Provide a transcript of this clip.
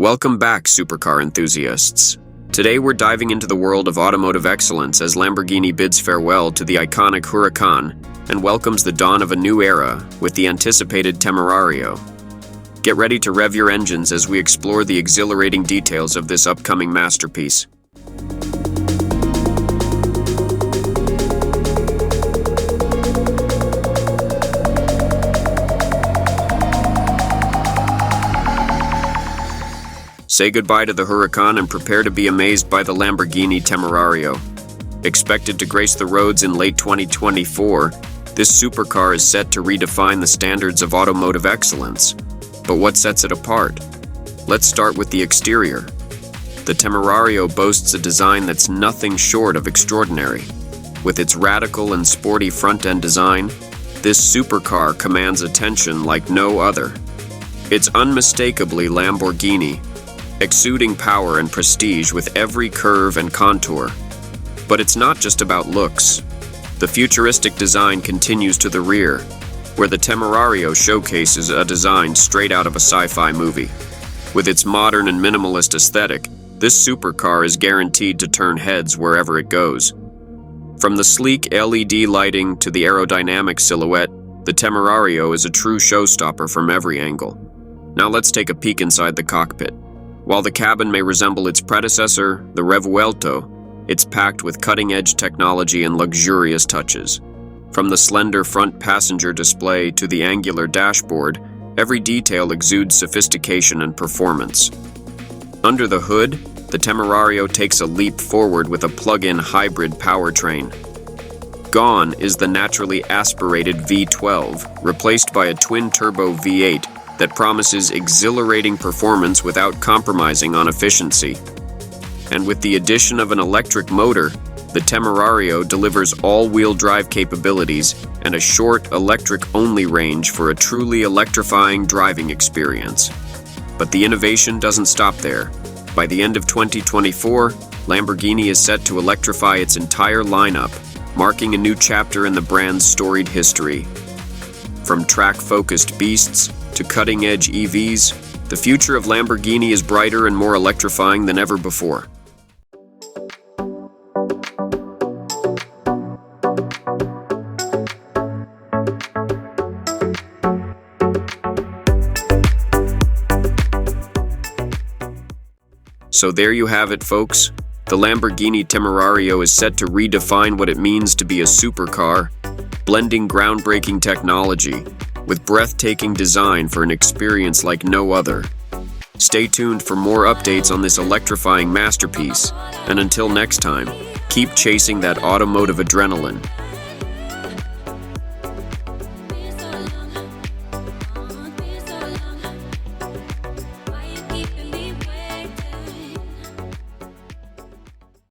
Welcome back, supercar enthusiasts. Today we're diving into the world of automotive excellence as Lamborghini bids farewell to the iconic Huracan and welcomes the dawn of a new era with the anticipated Temerario. Get ready to rev your engines as we explore the exhilarating details of this upcoming masterpiece. Say goodbye to the Huracan and prepare to be amazed by the Lamborghini Temerario. Expected to grace the roads in late 2024, this supercar is set to redefine the standards of automotive excellence. But what sets it apart? Let's start with the exterior. The Temerario boasts a design that's nothing short of extraordinary. With its radical and sporty front-end design, this supercar commands attention like no other. It's unmistakably Lamborghini, exuding power and prestige with every curve and contour. But it's not just about looks. The futuristic design continues to the rear, where the Temerario showcases a design straight out of a sci-fi movie. With its modern and minimalist aesthetic, this supercar is guaranteed to turn heads wherever it goes. From the sleek LED lighting to the aerodynamic silhouette, the Temerario is a true showstopper from every angle. Now let's take a peek inside the cockpit. While the cabin may resemble its predecessor, the Revuelto, it's packed with cutting-edge technology and luxurious touches. From the slender front passenger display to the angular dashboard, every detail exudes sophistication and performance. Under the hood, the Temerario takes a leap forward with a plug-in hybrid powertrain. Gone is the naturally aspirated V12, replaced by a twin-turbo V8 that promises exhilarating performance without compromising on efficiency. And with the addition of an electric motor, the Temerario delivers all-wheel drive capabilities and a short electric-only range for a truly electrifying driving experience. But the innovation doesn't stop there. By the end of 2024, Lamborghini is set to electrify its entire lineup, marking a new chapter in the brand's storied history. From track-focused beasts to cutting-edge EVs, the future of Lamborghini is brighter and more electrifying than ever before. So there you have it, folks. The Lamborghini Temerario is set to redefine what it means to be a supercar, blending groundbreaking technology with breathtaking design for an experience like no other. Stay tuned for more updates on this electrifying masterpiece, and until next time, keep chasing that automotive adrenaline.